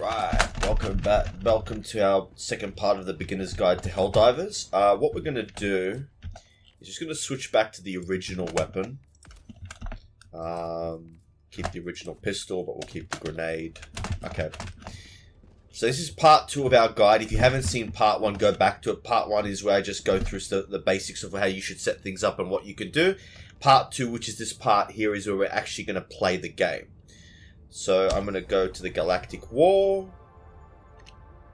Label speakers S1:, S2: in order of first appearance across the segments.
S1: Alright, welcome back. Welcome to our second part of the beginner's guide to Helldivers. What we're going to do is just going to switch back to the original weapon. Keep the original pistol, but we'll keep the grenade. Okay. So this is part 2 of our guide. If you haven't seen part 1, go back to it. Part 1 is where I just go through the basics of how you should set things up and what you can do. Part 2, which is this part here, is where we're actually going to play the game. So I'm going to go to the Galactic War.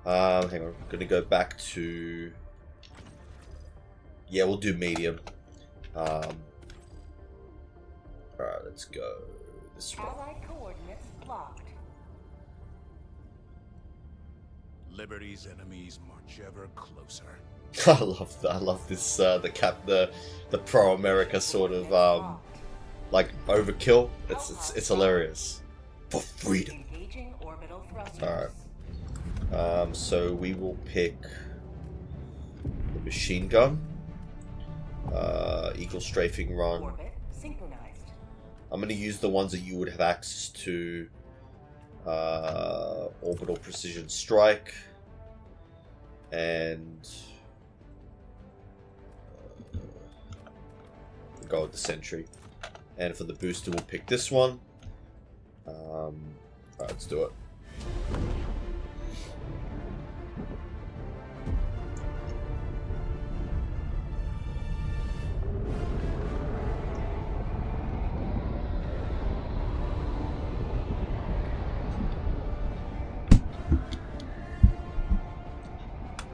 S1: Hang on, I'm going to go back to... Yeah, we'll do medium. Alright, let's go this one.
S2: Allied coordinates locked.
S3: Liberty's enemies march ever closer.
S1: I love that. I love this. The pro America sort of like overkill. It's hilarious. For freedom.
S2: Engaging orbital thrusters.
S1: Alright. So we will pick the machine gun. Eagle strafing run.
S2: Orbit synchronized.
S1: I'm going to use the ones that you would have access to. Orbital precision strike. And we'll go with the sentry. And for the booster, we'll pick this one. Alright, let's do it.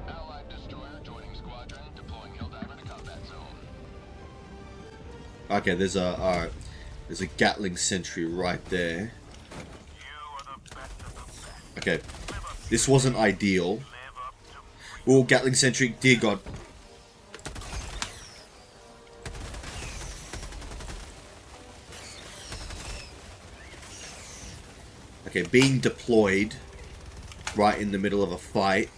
S4: Allied destroyer joining squadron, deploying Helldiver to combat zone.
S1: Okay, there's a Gatling sentry right there. Okay, this wasn't ideal. Oh, Gatling sentry, dear God. Okay, being deployed right in the middle of a fight.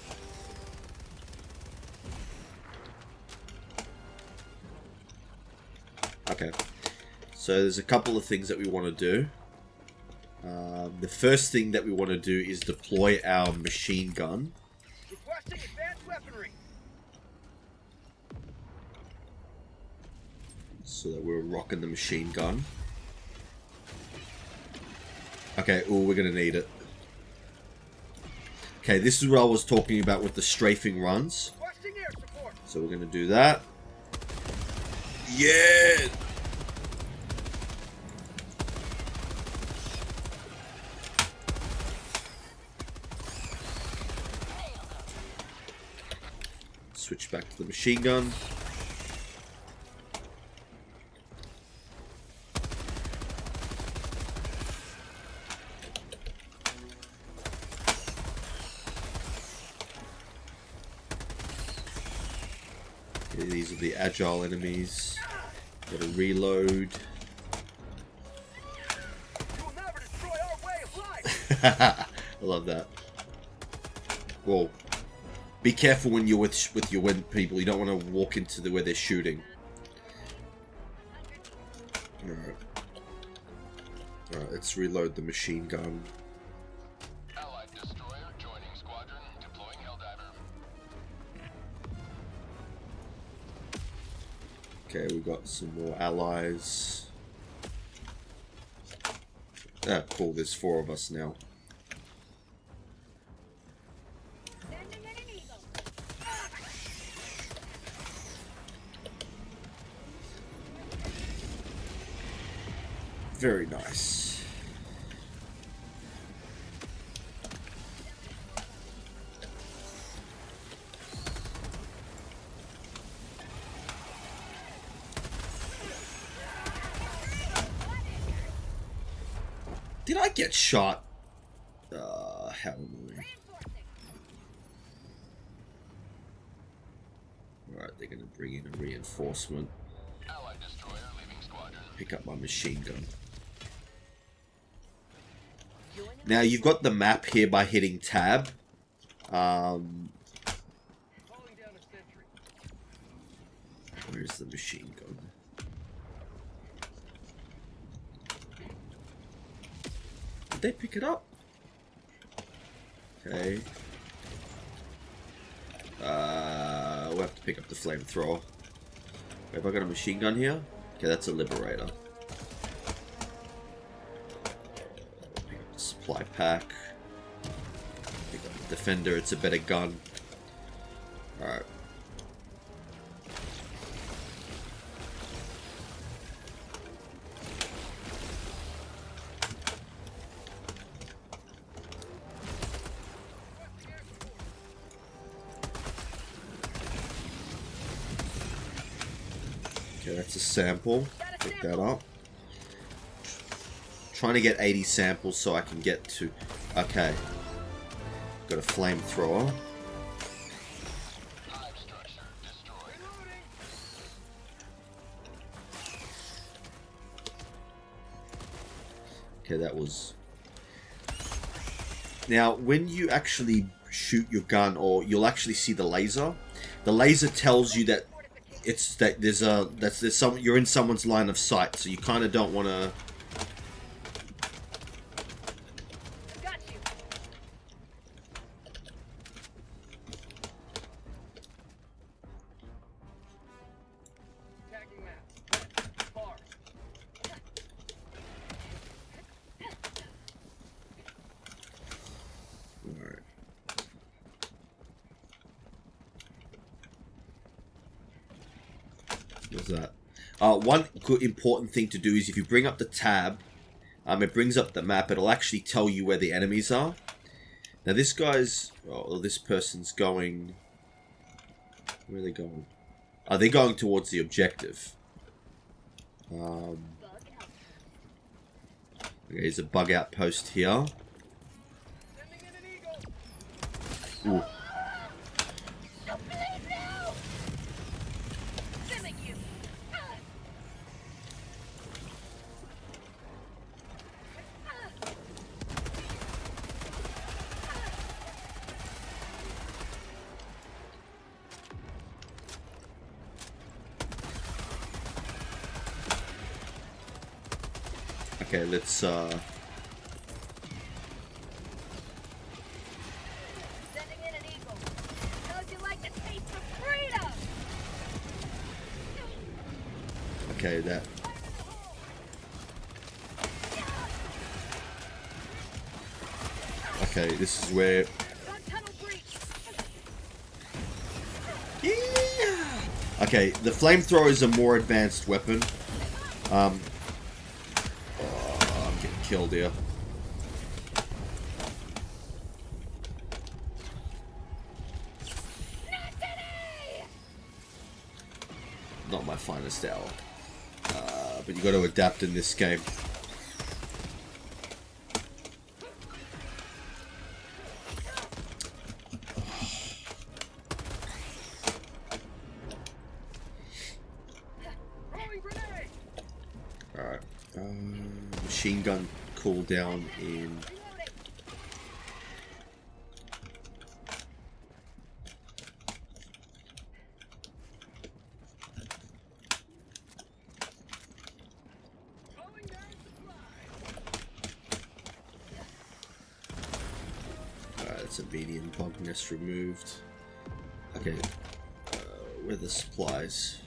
S1: Okay, so there's a couple of things that we want to do. The first thing that we want to do is deploy our machine gun.
S5: Requesting advanced weaponry.
S1: So that we're rocking the machine gun. Okay, oh, we're going to need it. Okay, this is what I was talking about with the strafing runs.
S5: Requesting air support.
S1: So we're going to do that. Yeah! Switch back to the machine gun. Okay, these are the agile enemies. Gotta reload.
S5: You will never destroy our way of life.
S1: I love that. Whoa. Be careful when you're with your wind people. You don't want to walk into where they're shooting. Alright. Alright, let's reload the machine gun.
S4: Allied destroyer joining squadron, deploying Helldiver.
S1: Okay, we've got some more allies. Ah, cool, there's 4 of us now. Very nice. Did I get shot? How annoying. Alright, they're gonna bring in a reinforcement.
S4: Allied destroyer leaving squadron.
S1: Pick up my machine gun. Now you've got the map here by hitting tab.
S5: Calling down a sentry.
S1: Where's the machine gun? Did they pick it up? Okay. We'll have to pick up the flamethrower. Have I got a machine gun here? Okay, that's a liberator. Pick up the supply pack. Pick up the defender, it's a better gun. Alright. Okay, that's a sample. Pick that up. Trying to get 80 samples so I can get to... Okay. Got a flamethrower. Okay, that was... Now, when you actually shoot your gun, or you'll actually see the laser tells you that you're in someone's line of sight, so you kind of don't want to...
S5: Got you. Tagging map. Bar.
S1: Alright. What's that? One good important thing to do is if you bring up the tab, it brings up the map. It'll actually tell you where the enemies are. Now this guy's... Oh, this person's going... Where are they going? Are they going towards the objective? Okay, there's a bug outpost here.
S5: Sending in an eagle.
S1: Ooh. Okay, let's
S5: Sending in an eagle. How'd you like the taste of freedom?
S1: okay, that... Okay, this is where...
S5: Gun tunnel breach.
S1: Yeah! Okay, the flamethrower is a more advanced weapon. Oh, I'm getting killed here. Not my finest hour. But you got to adapt in this game.
S5: Throwing grenade.
S1: Alright. Machine gun cooldown in...
S5: Reloading. Throwing down supplies.
S1: Alright, that's a medium bug nest removed. Okay. Where are the supplies?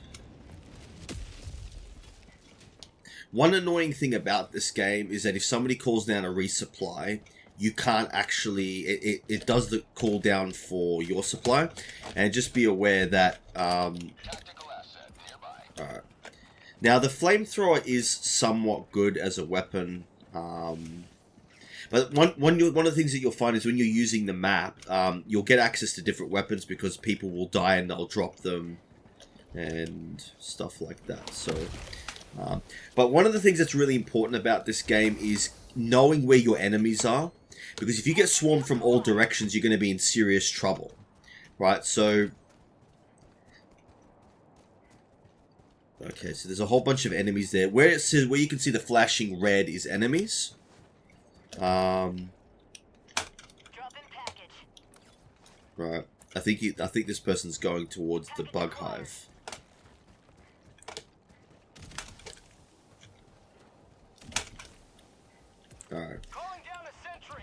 S1: One annoying thing about this game is that if somebody calls down a resupply, you can't actually... It does the cooldown for your supply. And just be aware that...
S4: Tactical asset nearby.
S1: Alright. Now, the flamethrower is somewhat good as a weapon. But one of the things that you'll find is when you're using the map, you'll get access to different weapons because people will die and they'll drop them and stuff like that. So, but one of the things that's really important about this game is knowing where your enemies are, because if you get swarmed from all directions, you're going to be in serious trouble, right? So, okay, so there's a whole bunch of enemies there. Where it says, where you can see the flashing red is enemies.
S2: Drop in package.
S1: Right. I think this person's going towards the bug hive. Alright.
S5: Calling down a sentry.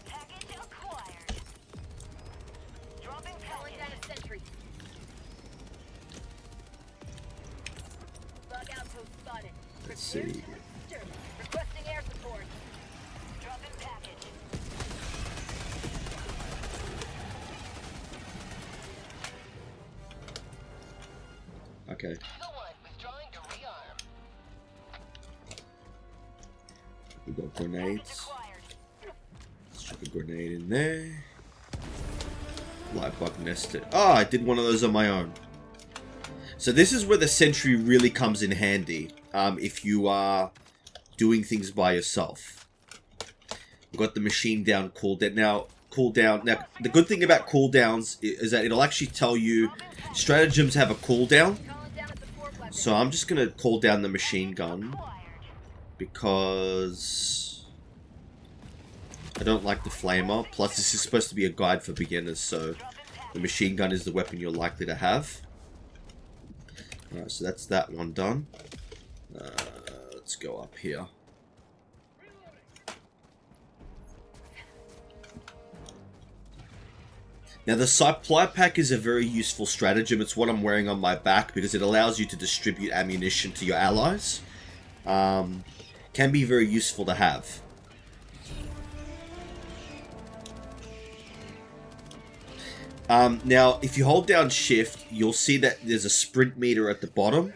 S2: Package acquired.
S5: spotted.
S2: Let's see.
S5: Requesting air support. Drop in package.
S2: Okay.
S4: The one withdrawing to rearm.
S2: We got
S5: Package
S2: grenades.
S5: acquired.
S2: Let's chuck a grenade in there. Light bug nested. Oh, I did one of those on my own. So this is where the sentry really comes in handy. If you are doing things by yourself. We've got the machine down cooldown. Now, cooldown. Now, the good thing about cooldowns is that it'll actually tell you stratagems have a cooldown.
S5: Calling down a support weapon.
S2: So I'm just going to call down the machine gun. Because I don't like the flamer. Plus, this is supposed to be a guide for beginners, so the machine gun is the weapon you're likely to have. Alright, so that's that one done. Let's go up here. Now, the supply pack is a very useful stratagem. It's what I'm wearing on my back because it allows you to distribute ammunition to your allies. Can be very useful to have. Now, if you hold down shift, you'll see that there's a sprint meter at the bottom.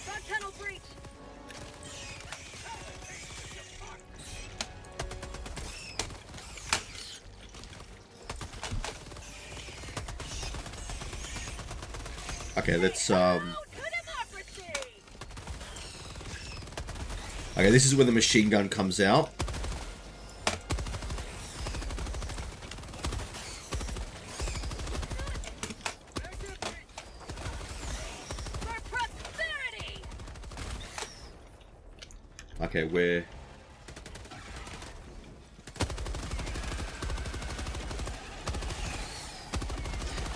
S5: Front tunnel breach.
S2: Okay, let's
S5: Hello to democracy.
S2: okay, this is where the machine gun comes out.
S5: For prosperity.
S2: Okay, we're...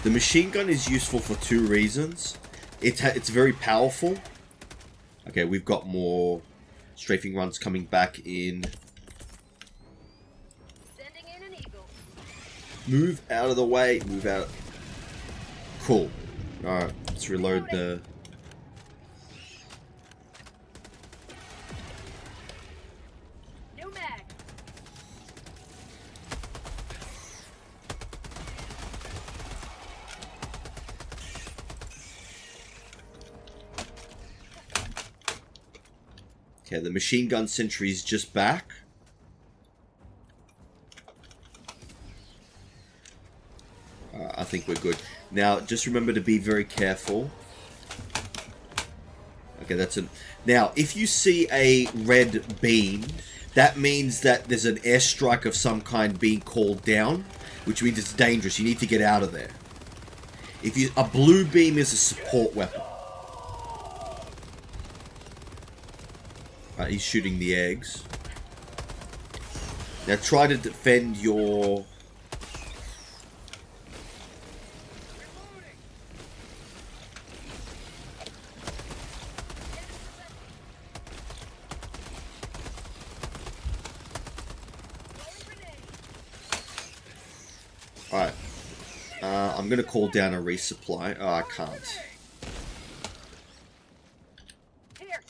S2: The machine gun is useful for two reasons. It's very powerful. Okay, we've got more strafing runs coming back in.
S5: Sending in an eagle.
S2: Move out of the way. Move out. Cool. Alright, let's reload the...
S5: New mag.
S2: Okay, the machine gun sentry is just back. I think we're good. Now, just remember to be very careful. Okay, that's a... Now, if you see a red beam, that means that there's an airstrike of some kind being called down, which means it's dangerous. You need to get out of there. A blue beam is a support weapon. He's shooting the eggs. Now try to defend your... Alright. I'm going to call down a resupply. Oh, I can't.
S5: Here.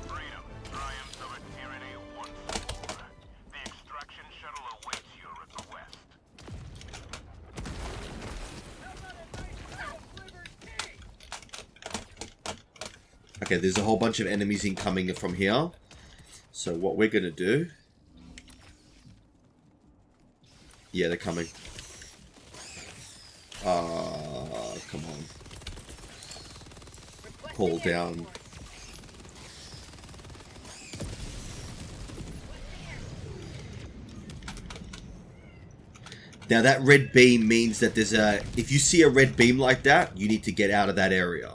S3: Freedom, triumph of tyranny once more. The extraction shuttle awaits your request.
S2: Okay, there's a whole bunch of enemies incoming from here. So what we're going to do... Yeah, they're coming. Come on. Call down. Now that red beam means that there's a... If you see a red beam like that, you need to get out of that area.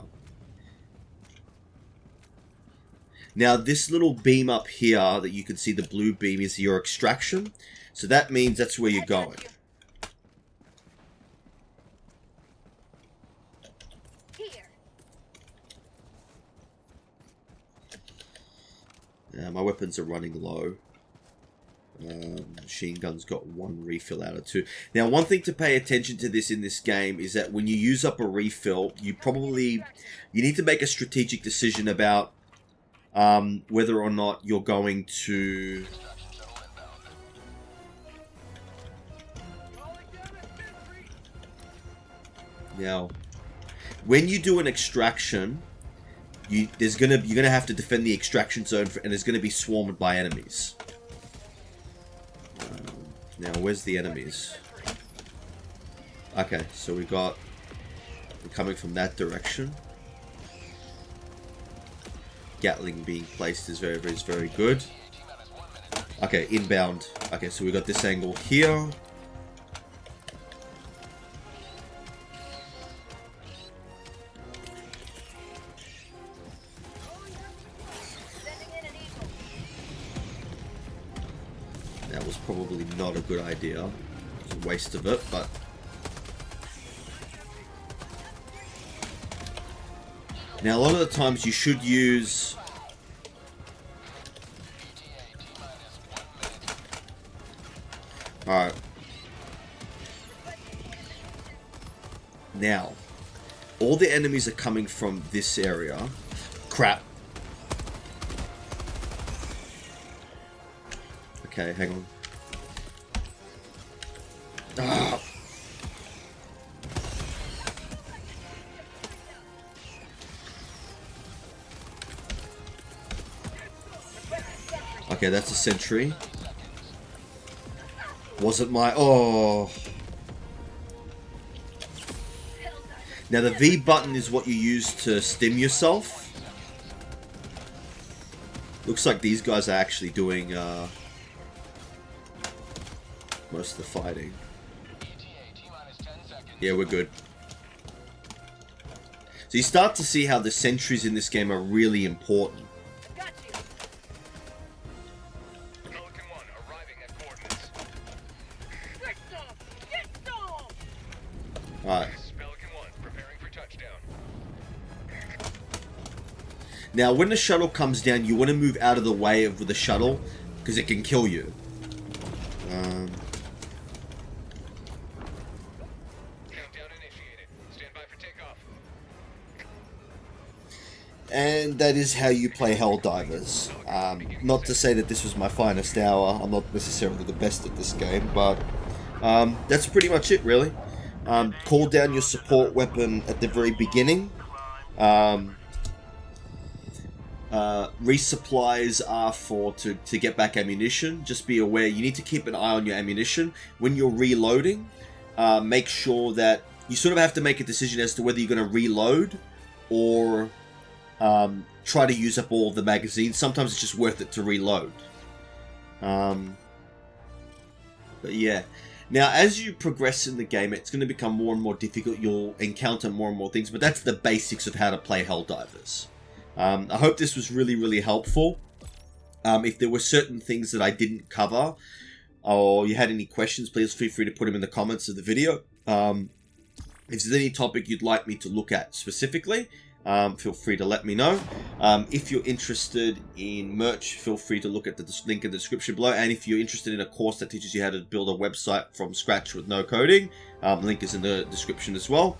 S2: Now this little beam up here that you can see, the blue beam, is your extraction. So that means that's where you're going.
S5: Here.
S2: My weapons are running low. Machine gun's got 1 refill out of 2. Now, one thing to pay attention to this in this game is that when you use up a refill, you need to make a strategic decision about whether or not you're going to... Now, when you do an extraction, you're gonna have to defend the extraction zone, and it's gonna be swarmed by enemies. Now, where's the enemies? Okay, so they're coming from that direction. Gatling being placed is very good. Okay, inbound. Okay, so we got this angle here. That was probably not a good idea. It was a waste of it, but... Now, a lot of the times you should use... Alright. Now, all the enemies are coming from this area. Crap. Okay, hang on. Ah. Okay, that's a sentry. Wasn't my... Oh. Now the V button is what you use to stim yourself. Looks like these guys are actually doing most of the fighting. Yeah, we're good. So you start to see how the sentries in this game are really important. Alright. Now, when the shuttle comes down, you want to move out of the way of the shuttle, because it can kill you.
S3: Countdown initiated. Stand by for takeoff.
S2: And that is how you play Helldivers. Not to say that this was my finest hour. I'm not necessarily the best at this game, but that's pretty much it, really. Call down your support weapon at the very beginning. Resupplies are to get back ammunition. Just be aware, you need to keep an eye on your ammunition. When you're reloading, make sure that you sort of have to make a decision as to whether you're going to reload or try to use up all of the magazines. Sometimes it's just worth it to reload. But yeah. Now, as you progress in the game, it's going to become more and more difficult. You'll encounter more and more things, but that's the basics of how to play Helldivers. I hope this was really, really helpful. If there were certain things that I didn't cover, or you had any questions, please feel free to put them in the comments of the video. If there's any topic you'd like me to look at specifically, feel free to let me know. If you're interested in merch, feel free to look at the link in the description below. And if you're interested in a course that teaches you how to build a website from scratch with no coding, link is in the description as well.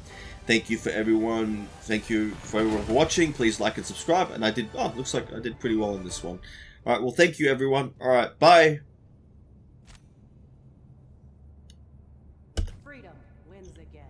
S2: Thank you for everyone. Thank you for everyone for watching. Please like and subscribe. And I did. Oh, looks like I did pretty well in this one. All right. Well, thank you, everyone. All right. Bye.
S6: Freedom wins again.